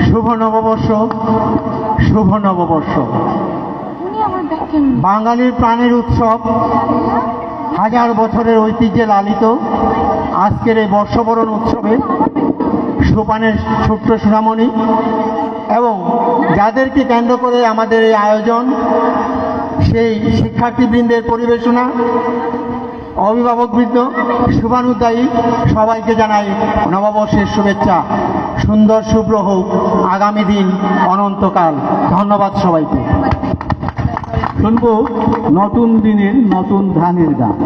শুভ নববর্ষ, শুভ নববর্ষ। বাঙালির প্রাণের উৎসব, হাজার বছরের ঐতিহ্যে লালিত আজকের এই বর্ষবরণ উৎসবে সোপানের ছোট্ট সুনামণি এবং যাদেরকে কেন্দ্র করে আমাদের এই আয়োজন, সেই শিক্ষার্থীবৃন্দের পরিবেশনা, অভিভাবকবৃন্দ, শুভানুধ্যায়ী সবাইকে জানাই নববর্ষের শুভেচ্ছা। সুন্দর শুভ্র হোক আগামী দিন, অনন্তকাল। ধন্যবাদ সবাইকে। শুনবো নতুন দিনের নতুন ধানের গান।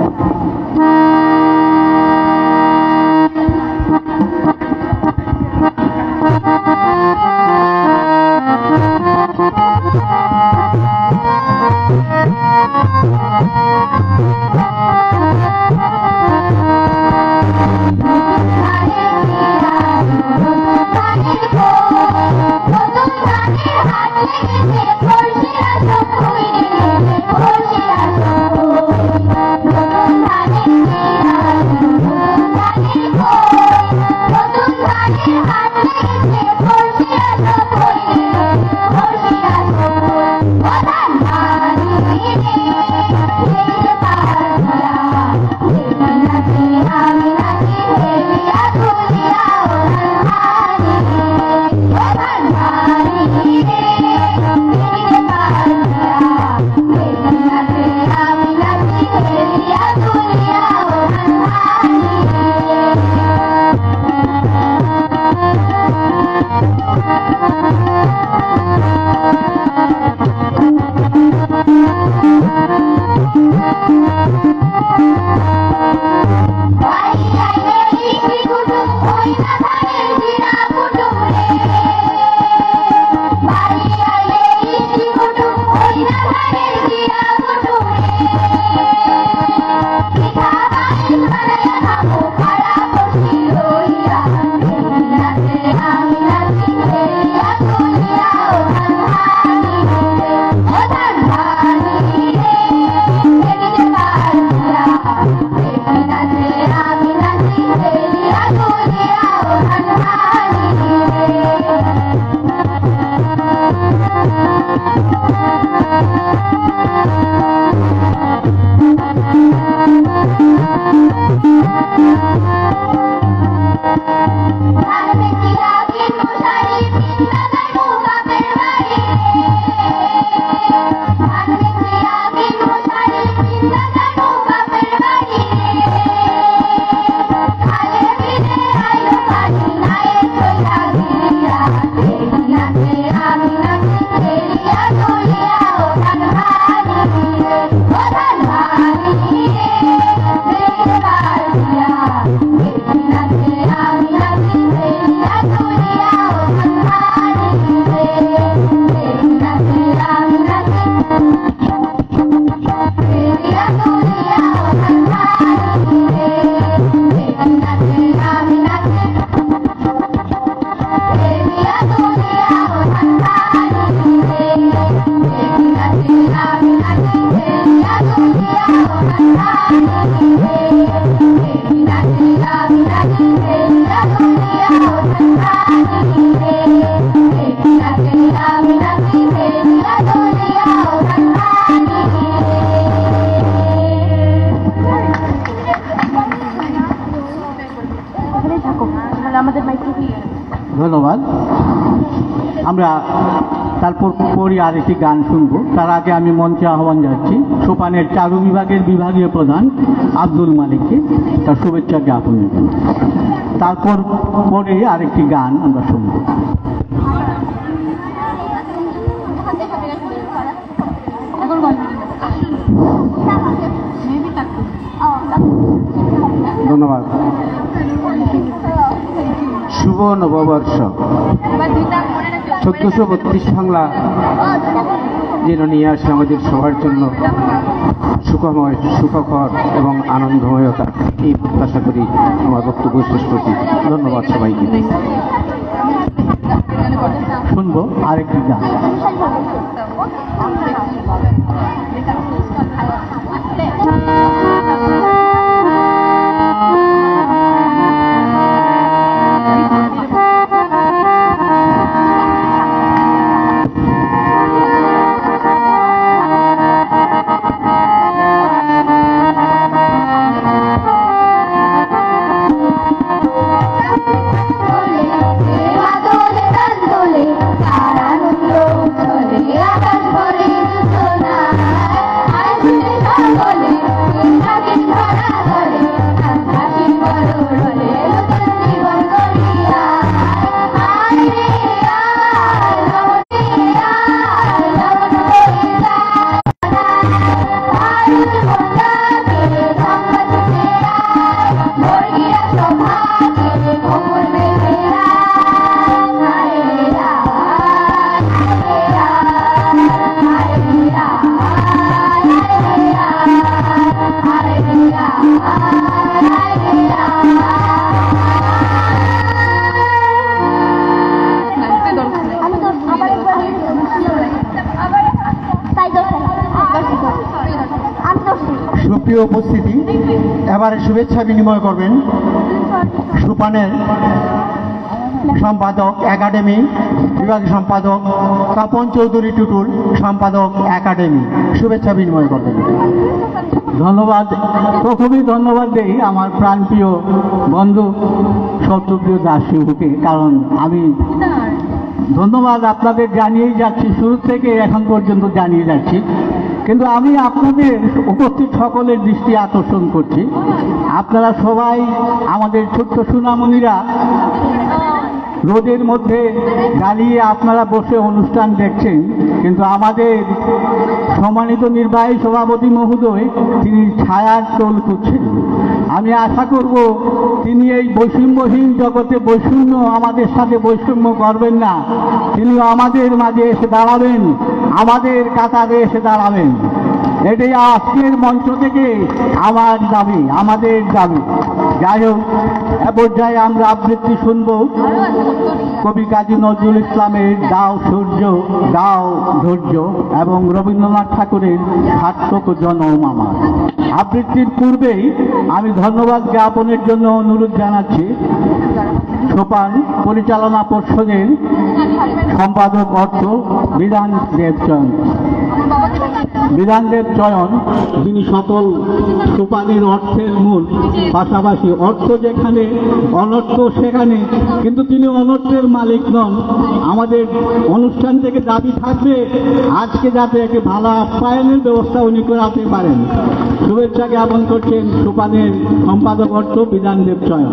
ধন্যবাদ। আমরা তারপর আরেকটি গান শুনব। তার আগে আমি মঞ্চে আহ্বান যাচ্ছি সোপানের চারু বিভাগের বিভাগীয় প্রধান আব্দুল মালিককে তার শুভেচ্ছা জ্ঞাপনের জন্য। তারপর আরেকটি গান আমরা শুনব। ধন্যবাদ। শুভ নববর্ষ। 1432 বাংলা যেন নিয়ে আসে আমাদের সবার জন্য সুখময়, সুখকর এবং আনন্দময়তা, এই প্রত্যাশা করি আমার বক্তব্য শেষ করছি। ধন্যবাদ সবাইকে। শুনবো আরেকটি গান। প্রিয় উপস্থিতি, এবারে শুভেচ্ছা বিনিময় করবেন সুপানের সম্পাদক একাডেমি, বিভাগীয় সম্পাদক তপন চৌধুরী টুটুল, সম্পাদক একাডেমি। শুভেচ্ছা বিনিময় করবেন। ধন্যবাদ। প্রথমেই ধন্যবাদ দেই আমার প্রাণপ্রিয় বন্ধু শত্রুপ্রিয় দাসবাবুকে, কারণ আমি ধন্যবাদ আপনাদের জানিয়েই যাচ্ছি, শুরু থেকে এখন পর্যন্ত জানিয়ে যাচ্ছি। কিন্তু আমি আপনাদের উপস্থিত সকলের দৃষ্টি আকর্ষণ করছি, আপনারা সবাই আমাদের ছোট্ট সোনামণিরা রোদের মধ্যে দাঁড়িয়ে আপনারা বসে অনুষ্ঠান দেখছেন, কিন্তু আমাদের সম্মানিত নির্বাহী সভাপতি মহোদয় তিনি ছায়ার টোল করছেন। আমি আশা করব তিনি এই বৈষম্যহীন জগতে বৈষম্য আমাদের সাথে বৈষম্য করবেন না, তিনি আমাদের মাঝে এসে দাঁড়াবেন, আমাদের কাতারে এসে দাঁড়াবেন। এটাই আজকের মঞ্চ থেকে আমার দাবি, আমাদের দাবি। যাই হোক, এ পর্যায়ে আমরা আবৃত্তি শুনব কবি কাজী নজরুল ইসলামের দাও সূর্য দাও ধৈর্য এবং রবীন্দ্রনাথ ঠাকুরের সার্থক জনম আমার। আবৃত্তির পূর্বেই আমি ধন্যবাদ জ্ঞাপনের জন্য অনুরোধ জানাচ্ছি সোপান পরিচালনা পর্ষদের সম্পাদক অর্থ বিধানদেব চয়ন, যিনি সকল সোপানের অর্থের মূল, পাশাপাশি অর্থ যেখানে অনর্থ সেখানে, কিন্তু তিনি অনর্থের মালিক নন। আমাদের অনুষ্ঠান থেকে দাবি থাকবে আজকে যাতে একে ভালো আপ্যায়নের ব্যবস্থা উনি করাতে পারেন। শুভেচ্ছা জ্ঞাপন করছেন সোপানের সম্পাদক অর্থ বিধানদেব চয়ন।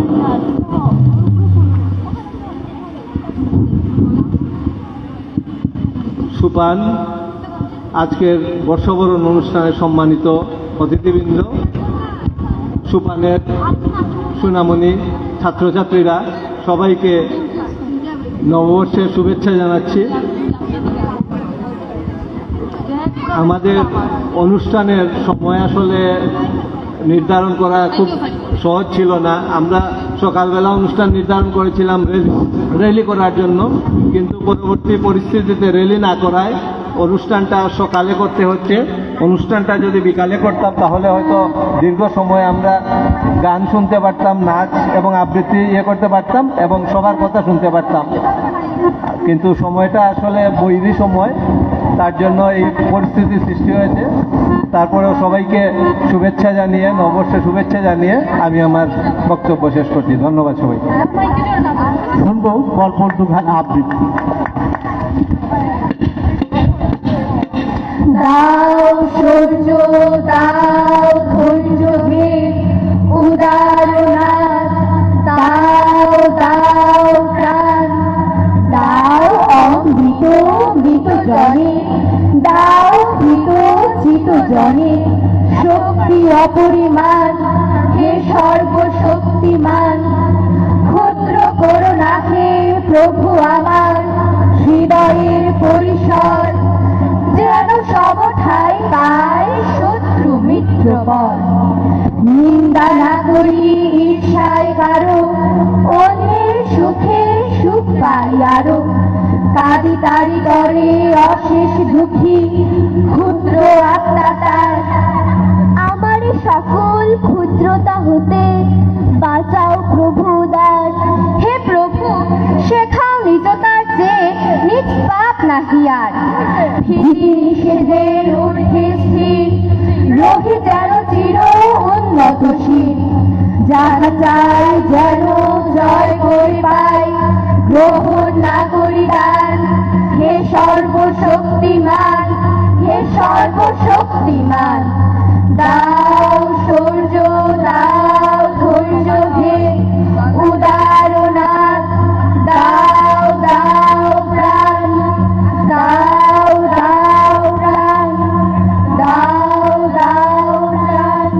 সুপান আজকের বর্ষবরণ অনুষ্ঠানে সম্মানিত অতিথিবৃন্দ, সুপানের সুনামণি ছাত্রছাত্রীরা, সবাইকে নববর্ষের শুভেচ্ছা জানাচ্ছি। আমাদের অনুষ্ঠানের সময় আসলে নির্ধারণ করা খুব সহজ ছিল না। আমরা সকালবেলা অনুষ্ঠান নির্ধারণ করেছিলাম র্যালি করার জন্য, কিন্তু পরবর্তী পরিস্থিতিতে র্যালি না করায় অনুষ্ঠানটা সকালে করতে হচ্ছে। অনুষ্ঠানটা যদি বিকালে করতাম তাহলে হয়তো দীর্ঘ সময় আমরা গান শুনতে পারতাম, নাচ এবং আবৃত্তি করতে পারতাম এবং সবার কথা শুনতে পারতাম, কিন্তু সময়টা আসলে বৈরী সময়, তার জন্য এই পরিস্থিতির সৃষ্টি হয়েছে। তারপরেও সবাইকে শুভেচ্ছা জানিয়ে, নববর্ষের শুভেচ্ছা জানিয়ে আমি আমার বক্তব্য শেষ করছি। ধন্যবাদ সবাইকে। শুনবো পরপর দুখানা আবৃত্তি। দাও সূর্য দাও ধৈর্য হে উদারনাথ, দাও দাও প্রাণ, দাও অমৃত মৃত জনে, দাও ভীত চিত জনে শক্তি অপরিমাণ, হে সর্বশক্তিমান। ক্ষুদ্র করুণাকে প্রভু আমার হৃদয়ের পরিসর, যেন সবঠাই পায় শত্রু মিত্র বল। নিন্দা না করি ঈর্ষায় কারো, অন্যের সুখে সুখ পাই আরো। কাঁদি তারি করে অশেষ দুঃখী ক্ষুদ্র আত্মা তার, আমার সকল ক্ষুদ্রতা হতে বাঁচাও প্রভু দাস। হে প্রভু শেখাও নিজতার চেয়ে নিজ পাপ নাহি আর, ভীতি নিষেধের ঊর্ধ্বে স্থির রহি যেন চির উন্নতশীল। যাহা চাই যেন জয় করে পাই, গ্রহণ না করি দান। হে সর্বশক্তিমান, হে সর্বশক্তিমান, দাও সূর্য দাও ধৈর্য হে উদারনাথ, দাও দাও প্রাণ, দাও দাও প্রাণ, দাও দাও প্রাণ,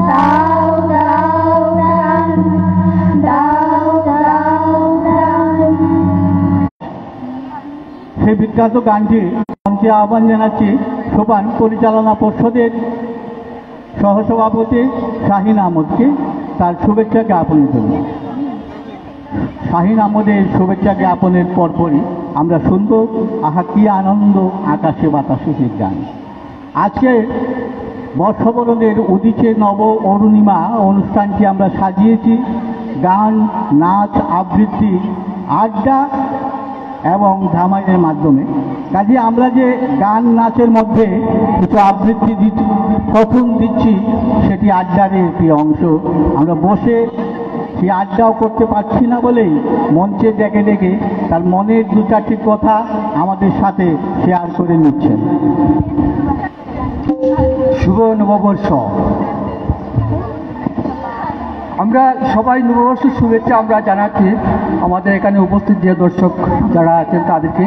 দাও দাও প্রাণ, দাও দাও প্রাণ। সেই বিখ্যাত গানটি মঞ্চে আহ্বান জানাচ্ছি সোপান পরিচালনা পর্ষদের সহসভাপতি শাহিন আহমদকে তার শুভেচ্ছা জ্ঞাপনের জন্য। শাহিন আহমদের শুভেচ্ছা জ্ঞাপনের পরপরই আমরা শুনব আহা কি আনন্দ আকাশে বাতাসে গান। আজকে বর্ষবরণের উদিচে নব অরুণিমা অনুষ্ঠানটি আমরা সাজিয়েছি গান, নাচ, আবৃত্তি, আড্ডা এবং ধামাইয়ের মাধ্যমে। কাজে আমরা যে গান নাচের মধ্যে কিছু আবৃত্তি কথন দিচ্ছি, সেটি আড্ডার একটি অংশ। আমরা বসে সেই আড্ডাও করতে পারছি না বলেই মঞ্চে ডেকে ডেকে তার মনের দু চারটি কথা আমাদের সাথে শেয়ার করে নিচ্ছেন। শুভ নববর্ষ। আমরা সবাই নববর্ষের শুভেচ্ছা আমরা জানাচ্ছি আমাদের এখানে উপস্থিত যে দর্শক যারা আছেন তাদেরকে।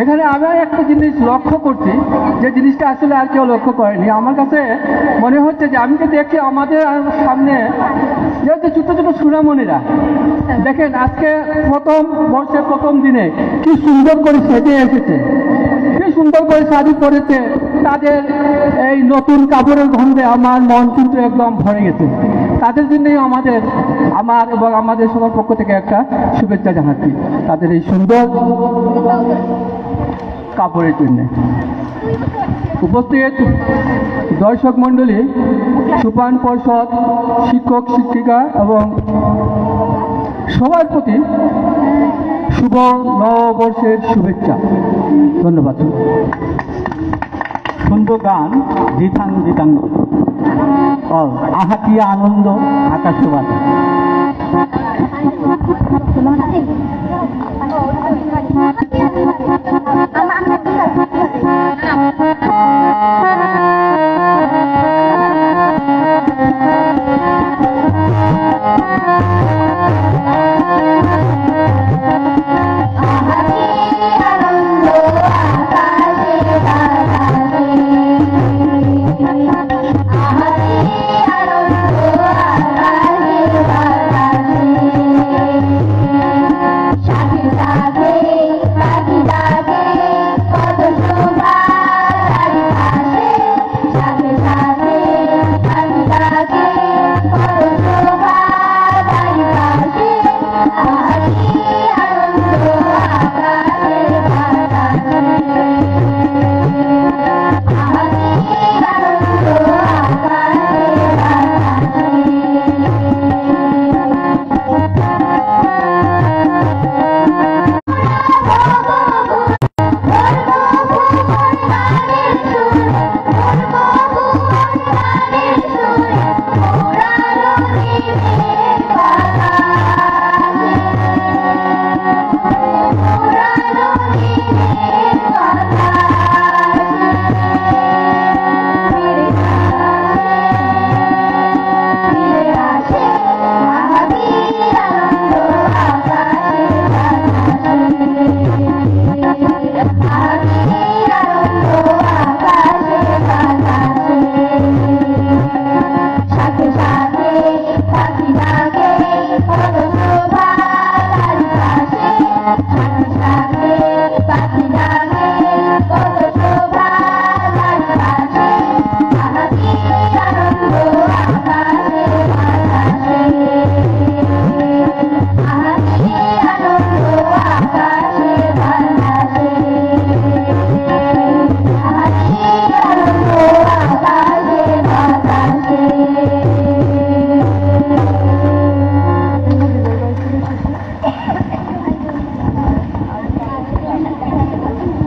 এখানে আমি একটা জিনিস লক্ষ্য করছি, যে জিনিসটা আসলে আর কেউ লক্ষ্য করেনি। আমার কাছে মনে হচ্ছে যে আমি যে দেখি আমাদের সামনে যেহেতু ছোটো ছোটো সুনামণিরা, দেখেন আজকে প্রথম বর্ষের প্রথম দিনে কি সুন্দর করে সেজে এসেছে, কি সুন্দর করে শাড়ি পরেছে। তাদের এই নতুন কাপড়ের গন্ধে আমার মন কিন্তু একদম ভরে গেছে। তাদের জন্যই আমার এবং আমাদের সবার পক্ষ থেকে একটা শুভেচ্ছা জানাচ্ছি তাদের এই সুন্দর কাপড়ের জন্য। উপস্থিত দর্শক মণ্ডলী, সুপান পর্ষদ, শিক্ষক শিক্ষিকা এবং সবার প্রতি শুভ নববর্ষের শুভেচ্ছা। ধন্যবাদ। সুন্দর গান জিথাং জিথাং আহাকি আনন্দ আকাশে বাতাস।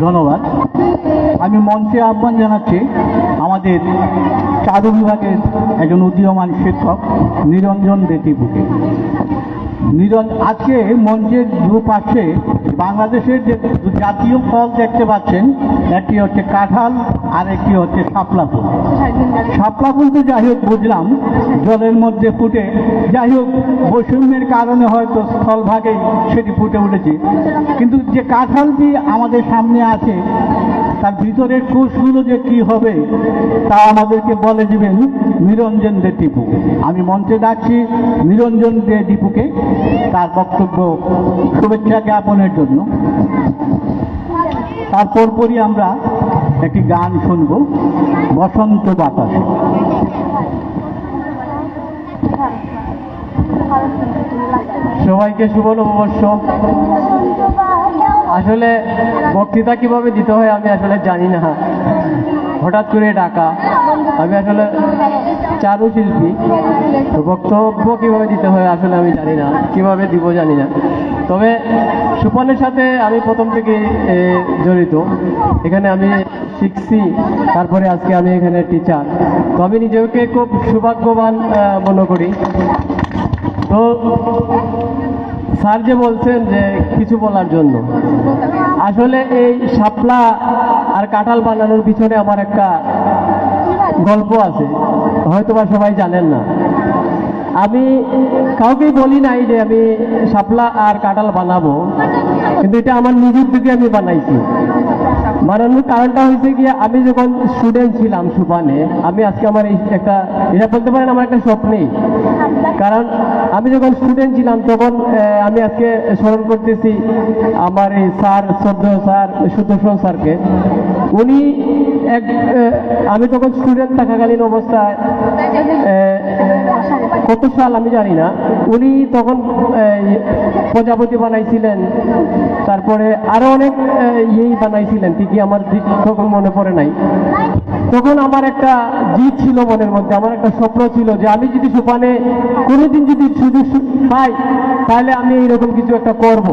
ধন্যবাদ। আমি মঞ্চে আহ্বান জানাচ্ছি আমাদের চারু বিভাগের একজন উদীয়মান শিক্ষক নিরঞ্জন দেতিপুকে। আজকে মঞ্চের দুপাশে বাংলাদেশের যে জাতীয় ফল দেখতে পাচ্ছেন, একটি হচ্ছে কাঁঠাল আর একটি হচ্ছে শাপলা ফুল। শাপলা ফুল তো যাই হোক বুঝলাম জলের মধ্যে ফুটে, যাই হোক বৈষম্যের কারণে হয়তো স্থলভাগেই সেটি ফুটে উঠেছে, কিন্তু যে কাঁঠালটি আমাদের সামনে আছে তার ভিতরের কোষগুলো যে কি হবে তা আমাদেরকে বলে দিবেন নিরঞ্জন দে টিপু। আমি মঞ্চে ডাকছি নিরঞ্জন দে টিপুকে তার বক্তব্য শুভেচ্ছা জ্ঞাপনের জন্য। তারপর পরই আমরা একটি গান শুনব, বসন্ত বাতাসে। সবাইকে শুভ নববর্ষ। আসলে বক্তৃতা কিভাবে দিতে হয় আমি আসলে জানি না, হঠাৎ করে ডাকা। আমি আসলে চারুশিল্পী, তো বক্তব্য কীভাবে দিতে হয় আসলে আমি জানি না, কীভাবে দিব জানি না। তবে সুপনের সাথে আমি প্রথম থেকে জড়িত, এখানে আমি শিখছি, তারপরে আজকে আমি এখানে টিচার। তো আমি নিজেকে খুব সৌভাগ্যবান মনে করি। তো স্যার যে বলছেন যে কিছু বলার জন্য, আসলে এই শাপলা আর কাঁঠাল বানানোর পিছনে আমার একটা গল্প আছে, হয়তোবা সবাই জানেন না। আমি কাউকেই বলি নাই যে আমি শাপলা আর কাঁঠাল বানাবো, কিন্তু এটা আমার নিজের থেকে আমি বানাইছি। বানানোর কারণটা হয়েছে কি, আমি যখন স্টুডেন্ট ছিলাম সুপানে, আমি আজকে আমার এই একটা, এটা বলতে পারেন আমার একটা স্বপ্নেই, কারণ আমি যখন স্টুডেন্ট ছিলাম তখন আমি আজকে স্মরণ করতেছি আমার এই স্যার, শ্রদ্ধেয় স্যার সুদর্শন স্যারকে। উনি আমি তখন স্টুডেন্ট থাকাকালীন অবস্থায়, কত সাল আমি জানি না, উনি তখন প্রজাপতি বানাইছিলেন, তারপরে আরো অনেক ইয়েই বানাইছিলেন, ঠিকই আমার তখন মনে পড়ে নাই। তখন আমার একটা জিদ ছিল মনের মধ্যে, আমার একটা স্বপ্ন ছিল যে আমি যদি সুপানে কোনোদিন যদি সুযোগ পাই তাহলে আমি এইরকম কিছু একটা করব।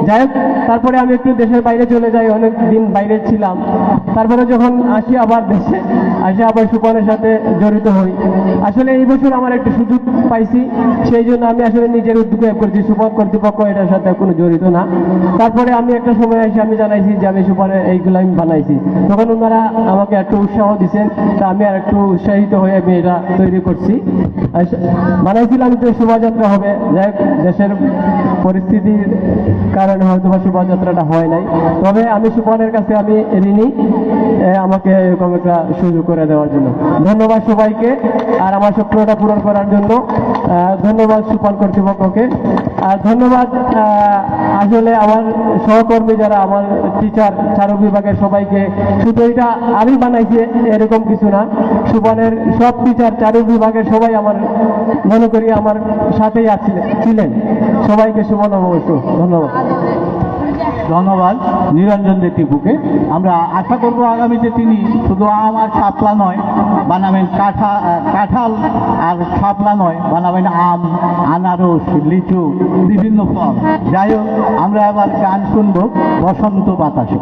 যাই হোক, তারপরে আমি একটু দেশের বাইরে চলে যাই, অনেক দিন বাইরে ছিলাম। তারপরে যখন আসি আবার দেশে, আসে আবার সুপানের সাথে জড়িত হই। আসলে এই বছর আমার একটা সুযোগ পাইছি, সেই জন্য আমি আসলে নিজের উদ্যোগে করছি, সুপার কর্তৃপক্ষ এটার সাথে কোনো জড়িত না। তারপরে আমি একটা সময় এসে আমি জানাইছি যে আমি সুপারে এইগুলো আমি বানাইছি, তখন ওনারা আমাকে একটু উৎসাহ দিচ্ছেন, তা আমি আর একটু উৎসাহিত হয়ে আমি এটা তৈরি করছি। বানাইছিলাম যে শোভাযাত্রা হবে, যাই হোক দেশের পরিস্থিতির কারণে হয়তো বা শোভাযাত্রাটা হয় নাই। তবে আমি সুপানের কাছে আমি ঋণী আমাকে এরকম একটা সুযোগ করে দেওয়ার জন্য। ধন্যবাদ সবাইকে, আর আমার স্বপ্নটা পূরণ করার জন্য ধন্যবাদ সুপার কর্তৃপক্ষকে, আর ধন্যবাদ আসলে আমার সহকর্মী যারা আমার টিচার, চারু বিভাগের সবাইকে। শুধু এটা আমি বানাইছি এরকম কিছু না, সুপানের সব টিচার, চারু বিভাগের সবাই আমার মনে করি আমার সাথেই ছিলেন। সবাইকে শুভ নববর্ষ। ধন্যবাদ। ধন্যবাদ নিরঞ্জন দে টিপুকে। আমরা আশা করব আগামীতে তিনি শুধু আম আর শাপলা নয় বানাবেন, কাঁঠাল আর শাপলা নয় বানাবেন আম, আনারস, লিচু, বিভিন্ন ফল। যাই হোক, আমরা এবার গান শুনব বসন্ত বাতাসে।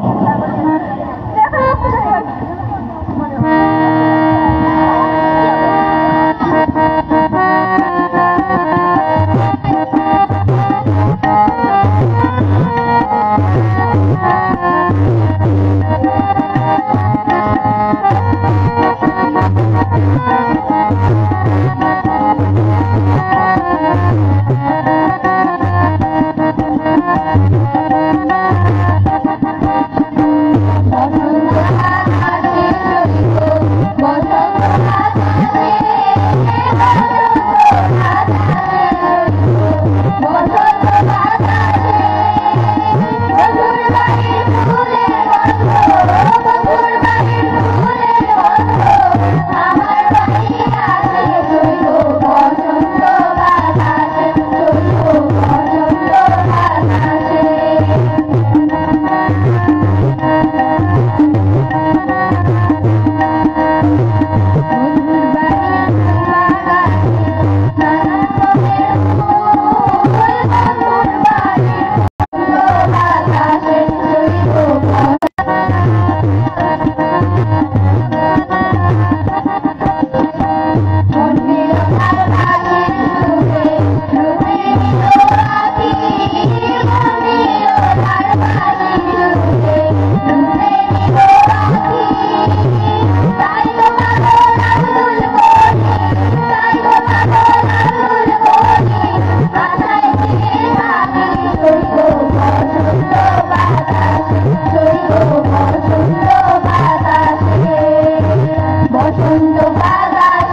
বসন্ত বাতাসে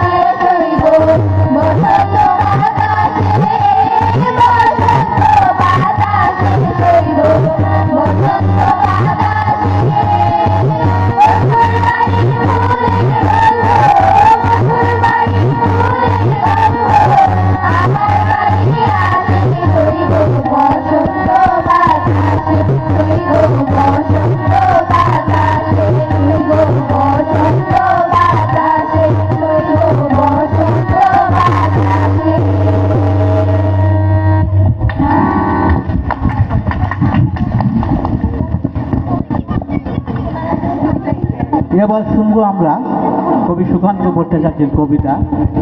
এবার শুনবো আমরা কবি সুকান্ত ভট্টাচার্যের কবিতা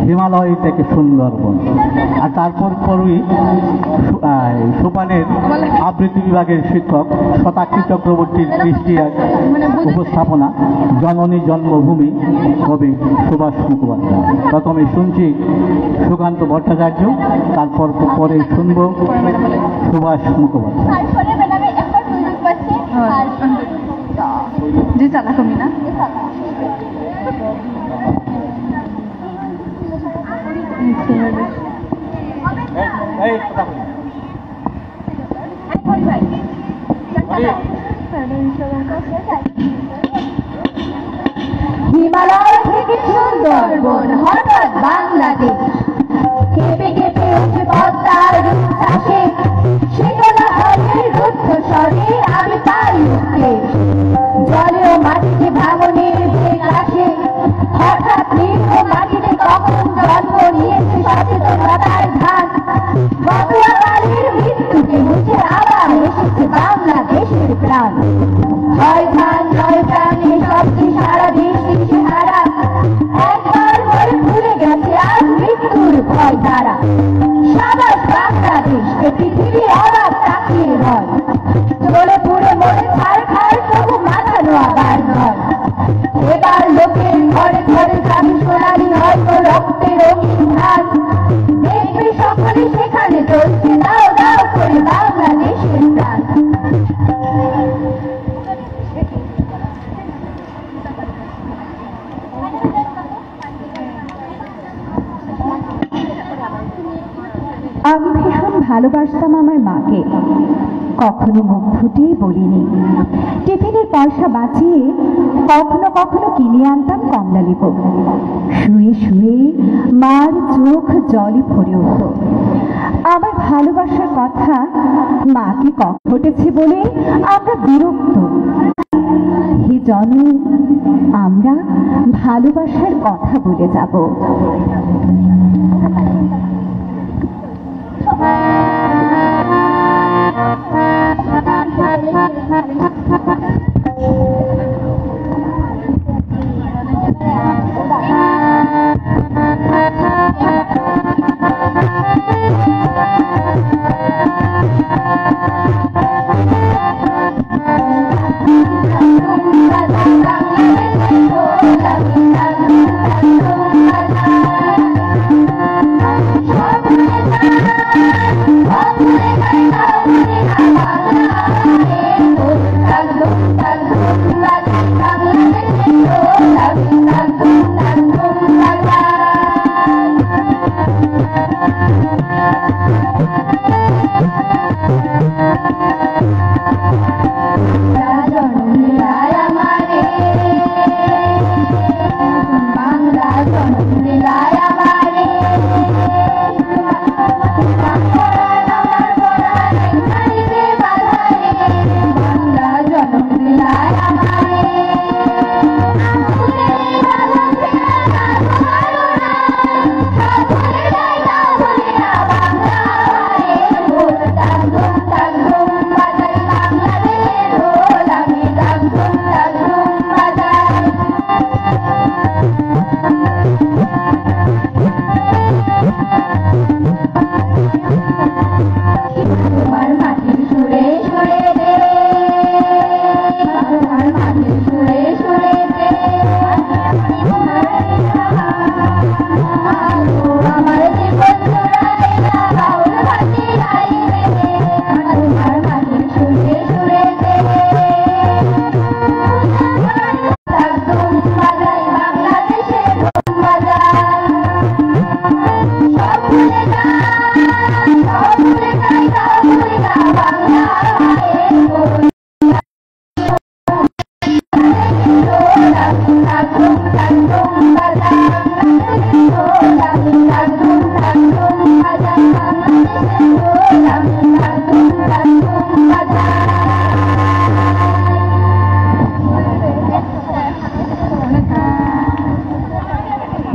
হিমালয় থেকে সুন্দরবন। আর তারপর পরই সোপানের আবৃত্তি বিভাগের শিক্ষক শতাক্ষী চক্রবর্তীর দৃষ্টি উপস্থাপনা জননী জন্মভূমি কবি সুভাষ মুখোপাধ্যায়। প্রথমে শুনছি সুকান্ত ভট্টাচার্য, তারপর পরে শুনব Subhash Mukhopadhyay. Di sana kami na? Himalaya থেকে সুন্দরবন হঠাৎ বাংলাদেশ কেঁপে কেঁপে উঠে পদ্মার উচ্ছ্বাসে শীতলা হলের রুদ্ধ স্বরে আমি পাই উঠতে জলে ও মাটিতে ভাঙনের বেগ আসে হঠাৎ নির্ভ মাটিতে কখন জন্ম নিয়েছে সচেতনতার ধান বদুয়াকালের মৃত্যুকে মুছে আবার এসেছে বাংলাদেশের প্রাণ হয় ধান নয় প্রাণ এসব কি সারা দেশ দিশে হারা একবার মরে ভুলে গেছে আজ মৃত্যুর ভয় তারা সাবাস বাংলাদেশ এ পৃথিবীর অবাক তাকিয়ে হয় চলে পুড়ে মরে ছাড় খায় তবু মাথানো আবার নয় এবার লোকের ঘরে ঘরে যাবে সোনালি হয়তো রক্তে রঙিন ধান দেখবে সকলে সেখানে চলছে দাও দাও করে বাংলাদেশের প্রাণ আমি ভীষণ ভালোবাসতাম আমার মাকে কখনো মুখ ফুটিয়ে বলিনি টিফিনের পয়সা বাঁচিয়ে কখনো কখনো কিনে আনতাম কমলা লেবু শুয়ে শুয়ে মার চোখ জলে ভরে উঠত আমার ভালোবাসার কথা মাকে কম ঘটেছে বলে আমরা বিরক্ত হে জননী আমরা ভালোবাসার কথা বলে যাব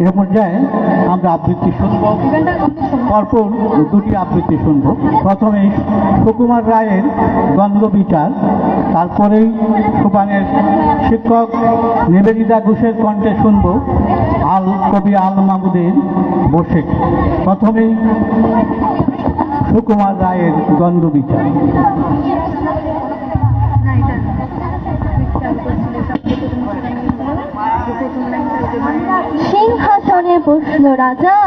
এ পর্যায়ে আমরা আবৃত্তি শুনব, পরপর দুটি আবৃত্তি শুনব। প্রথমেই সুকুমার রায়ের দ্বন্দ্ব বিচার, তারপরেই সোপানের শিক্ষক নিবেদিতা ঘোষের কণ্ঠে শুনব কবি আল মাহমুদের বসে। প্রথমেই সুকুমার রায়ের দ্বন্দ্ব বিচার। সিংহাসনে বসল রাজা,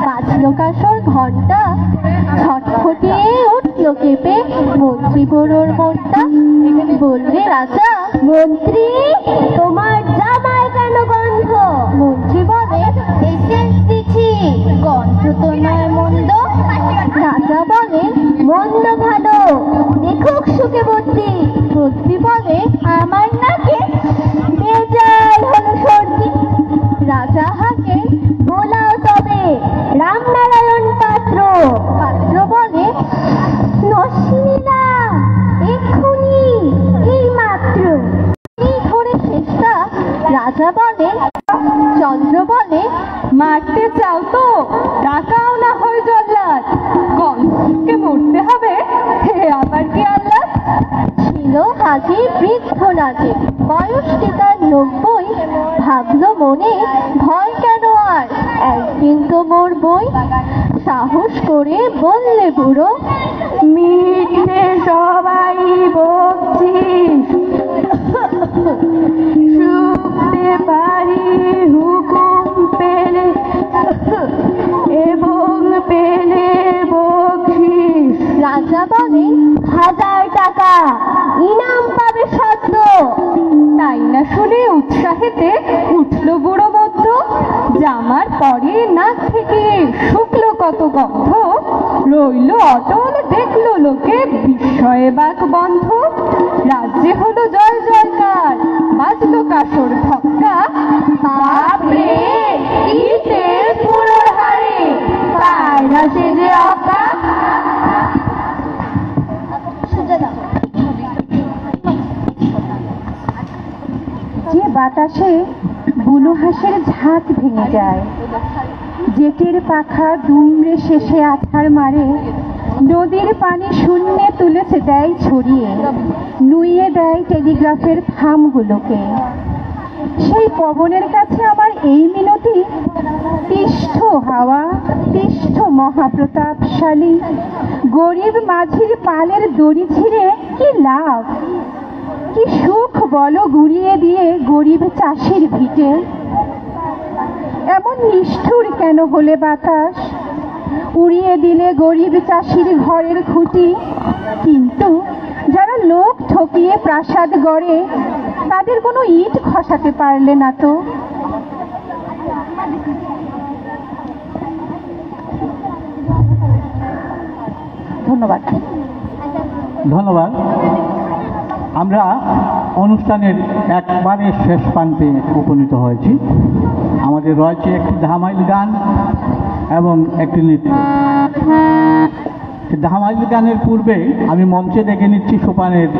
বাজল কাসর ঘন্টা, ছটফটিয়ে উঠল কেঁপে মন্ত্রী বড়োর মনটা। বললে রাজা, মন্ত্রী তোমার জামায় কেন গন্ধ? মন্ত্রী বলে, এসেন্স দিছি, গন্ধ তো নয় মন্দ। রাজা বলে, মন্দ ভালো, দেখুক সুখে বুদ্ধি। বুদ্ধি বলে, আমার নাকে বেজায় হলো সর্দি। রাজা হাঁকে, বলাও তবে রামনারায়ণ পাত্র। পাত্র বলে, নসিনীলা এক্ষুনি এই মাত্র। এই ধরে শেষটা। রাজা বলে, চন্দ্র বলে, মারতে চাও তো ডাকাও না হয় জল্লাদ, গন্ধকে মরতে হবে, হে আবার কি আল্লাহ। ছিল হাজির বৃদ্ধ রাজে, বয়সটি তার 90। ভাবলো মনে, ভয় কেন আর, একদিন তো মরবই। সাহস করে বললে বুড়ো, মিথ্যে সবাই বকছিস, শুনতে পারি হুকুম পেলে এবং পেলে বকছিস। রাজা বলে, 1000 টাকা ইনাম পাবে সদ্য। তাই না শুনে উৎসাহেতে উঠল বুড়ো মধ্য। জামার পরে নাক থেকে শুকলো কত গন্ধ, রইল অটল দেখলো লোকে বিস্ময়ে বাক বন্ধ। রাজ্যে হলো জয় জয়কার, বাজলো কাসর ঢক্কা। বাপরে কি তেল পুরোর হাড়ে, পায় না সে যে অকা। যে বাতাসে বুনো হাঁসের ঝাঁক ভেঙে যায়, জেটের পাখা দুমড়ে শেষে আছাড় মারে, নদীর পানি শূন্যে তুলেছে দেয় ছড়িয়ে, নুইয়ে দেয় টেলিগ্রাফের থামগুলোকে। সেই পবনের কাছে আমার এই মিনতি, তিষ্ঠ হাওয়া, তিষ্ঠ মহাপ্রতাপশালী। গরিব মাঝির পালের দড়ি ছিঁড়ে কি লাভ, কি সুখ বলো গুড়িয়ে দিয়ে গরিব চাষির ভিটে। এমন নিষ্ঠুর কেন হলে বাতাস, উড়িয়ে দিলে গরিব চাষির ঘরের খুঁটি। কিন্তু যারা লোক ঠকিয়ে প্রাসাদ গড়ে, তাদের কোনো ইট খসাতে পারলে না তো। ধন্যবাদ। ধন্যবাদ। আমরা অনুষ্ঠানের একবারে শেষ প্রান্তে উপনীত হয়েছি। আমাদের রয়েছে একটি ধামাইল গান এবং একটি নৃত্য। ধামাইল গানের পূর্বে আমি মঞ্চে ডেকে নিচ্ছি সোপানের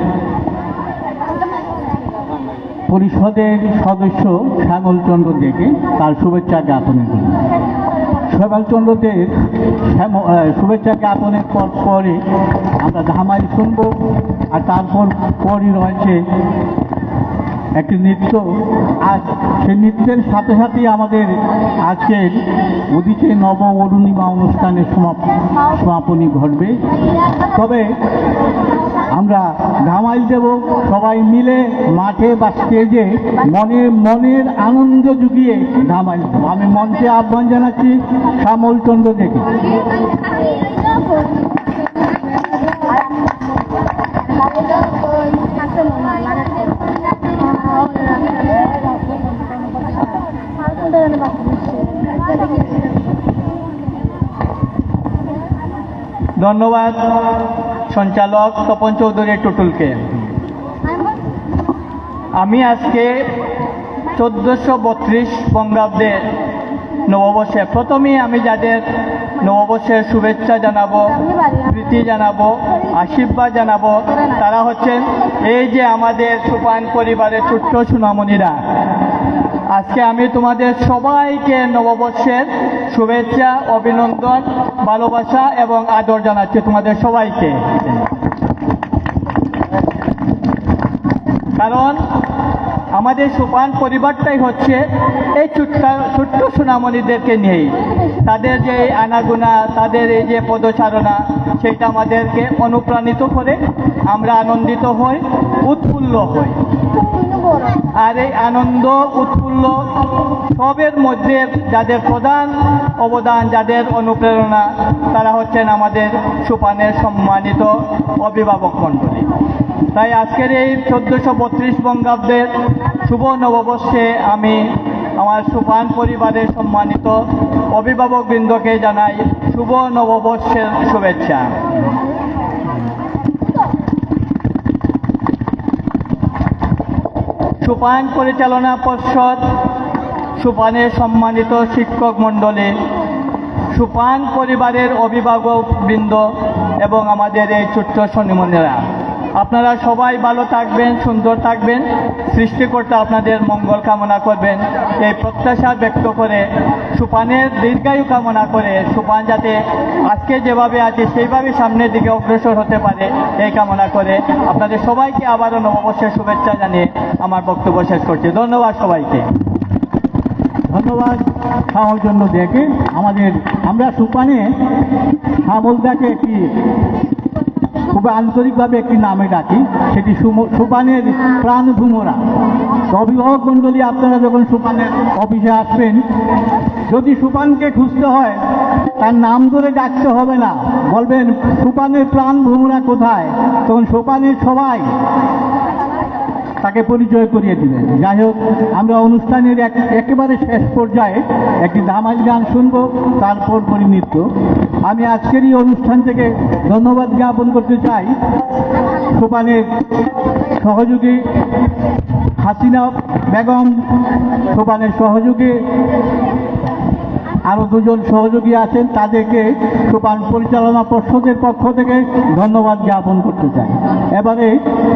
পরিষদের সদস্য শ্যামলচন্দ্র দেকে তার শুভেচ্ছা জ্ঞাপনের জন্য। শ্যামলচন্দ্রদের শুভেচ্ছা জ্ঞাপনের পরে আমরা ধামাইল শুনব, আর তারপর পরই রয়েছে একটি নৃত্য। আজ সেই নৃত্যের সাথে সাথেই আমাদের আজকের উদিতে নব অরুণিমা অনুষ্ঠানের সমাপনী ঘটবে। তবে আমরা ধামাইল দেব সবাই মিলে মাঠে বা স্টেজে, মনের আনন্দ জুগিয়ে ধামাইল দেব। আমি মঞ্চে আহ্বান জানাচ্ছি শ্যামলচন্দ্র দেকে। ধন্যবাদ সঞ্চালক স্বপন চৌধুরী টুটুলকে। আমি আজকে 1432 বঙ্গাব্দে নববর্ষে প্রথমেই আমি যাদের নববর্ষের শুভেচ্ছা জানাবো, প্রীতি জানাবো, আশীর্বাদ জানাবো, তারা হচ্ছেন এই যে আমাদের সোপান পরিবারের ছোট্ট সোনামণিরা। আজকে আমি তোমাদের সবাইকে নববর্ষের শুভেচ্ছা, অভিনন্দন, ভালোবাসা এবং আদর জানাচ্ছি তোমাদের সবাইকে। কারণ আমাদের সোপান পরিবারটাই হচ্ছে এই ছোট্ট সোনামণিদেরকে নিয়েই, তাদের যে আনাগোনা, তাদের এই যে পদচারণা, সেটা আমাদেরকে অনুপ্রাণিত করে, আমরা আনন্দিত হই, উৎফুল্ল হই। আর এই আনন্দ উৎফুল্ল সবের মধ্যে যাদের প্রধান অবদান, যাদের অনুপ্রেরণা, তারা হচ্ছেন আমাদের সোপানের সম্মানিত অভিভাবক মণ্ডলী। তাই আজকের এই 1432 বঙ্গাব্দের শুভ নববর্ষে আমি আমার সোপান পরিবারের সম্মানিত অভিভাবকবৃন্দকে জানাই শুভ নববর্ষের শুভেচ্ছা। সোপান পরিচালনা পর্ষদ, সোপানের সম্মানিত শিক্ষক মণ্ডলী, সোপান পরিবারের অভিভাবকবৃন্দ এবং আমাদের এই ছোট্ট সোনামণিরা, আপনারা সবাই ভালো থাকবেন, সুন্দর থাকবেন, সৃষ্টিকর্তা আপনাদের মঙ্গল কামনা করবেন, এই প্রত্যাশা ব্যক্ত করে, সোপানের দীর্ঘায়ু কামনা করে, সোপান যাতে আজকে যেভাবে আছে সেইভাবে সামনের দিকে অগ্রসর হতে পারে এই কামনা করে আপনাদের সবাইকে আবারও নববর্ষের শুভেচ্ছা জানিয়ে আমার বক্তব্য শেষ করছি। ধন্যবাদ সবাইকে। ধন্যবাদ সামল জন্য দেখে আমরা সোপানে সামলদাকে একটি খুব আন্তরিকভাবে একটি নামে ডাকি, সেটি সোপানের প্রাণভূমরা। অভিভাবক মণ্ডলী, আপনারা যখন সোপানের অফিসে আসবেন, যদি সোপানকে খুঁজতে হয় তার নাম ধরে ডাকতে হবে না, বলবেন সোপানের প্রাণভূমরা কোথায়, তখন সোপানের সবাই তাকে পরিচয় করিয়ে দিবেন। যাই হোক, আমরা অনুষ্ঠানের একেবারে শেষ পর্যায়ে একটি ধামাইল গান শুনব, তারপর পরিনৃত্য। আমি আজকের এই অনুষ্ঠান থেকে ধন্যবাদ জ্ঞাপন করতে চাই সোপানের সহযোগী হাসিনা বেগম, সোপানের সহযোগী আরও দুজন সহযোগী আছেন, তাদেরকে সোপান পরিচালনা পর্ষদের পক্ষ থেকে ধন্যবাদ জ্ঞাপন করতে চাই। এবারে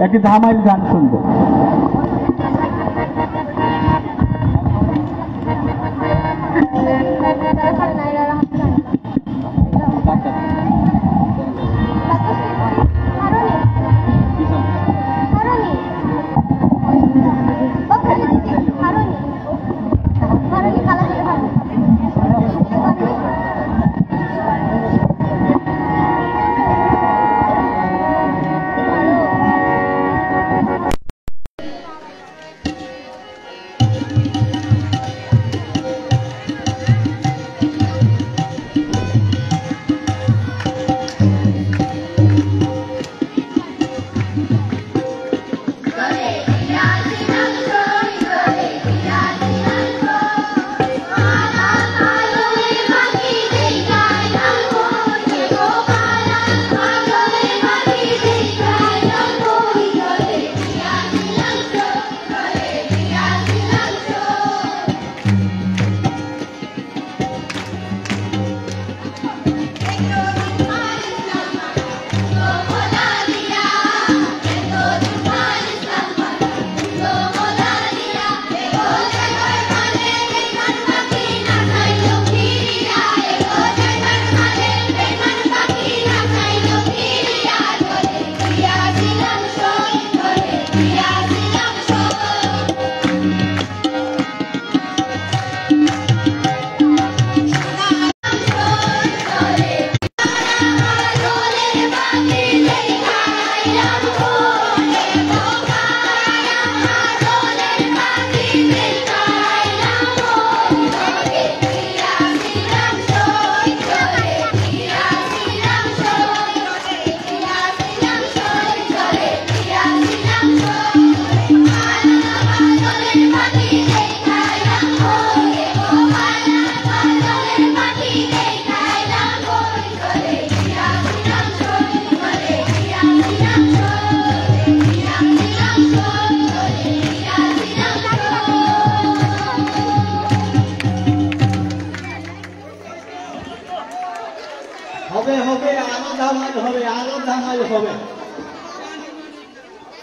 একটি ধামাইল গান শুনব।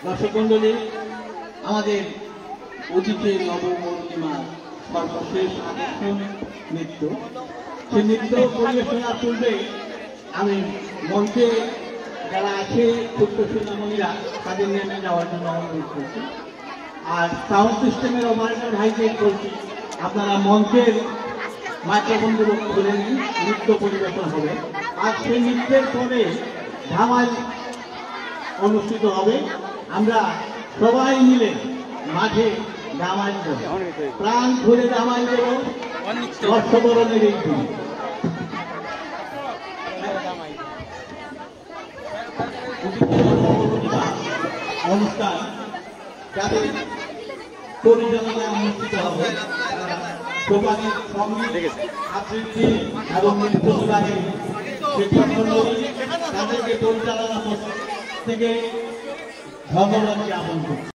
দর্শক মন্ডলী, আমাদের অতীতের নবমণিমা সর্বশেষ আকর্ষণ নৃত্য। সেই নৃত্য পরিবেশনার পূর্বে আমি মঞ্চে যারা আছে ছোট্ট সোনামণিরা তাদের নেমে যাওয়ার জন্য অনুরোধ করছি। আর সাউন্ড সিস্টেমের অপারেটর ভাইকে বলছি আপনারা মঞ্চের মাইক্রোফোনগুলো খুলে নিন, নৃত্য পরিবেশন হবে। আর সেই নৃত্যের পরে ধামাল অনুষ্ঠিত হবে। আমরা সবাই মিলে মাঠে ধামাল দেব, প্রাণ ধরে ধামাল দেব বর্ষবরণের এই দিন। অনুষ্ঠান যাদের পরিচালনায় অনুষ্ঠিত হবে সোপানের সঙ্গীত আবৃত্তি এবং নৃত্য বিভাগে শিক্ষক মন্ডলী তাদেরকে পরিচালনা থেকে ধন্যবাদ জ্ঞাপন করছি।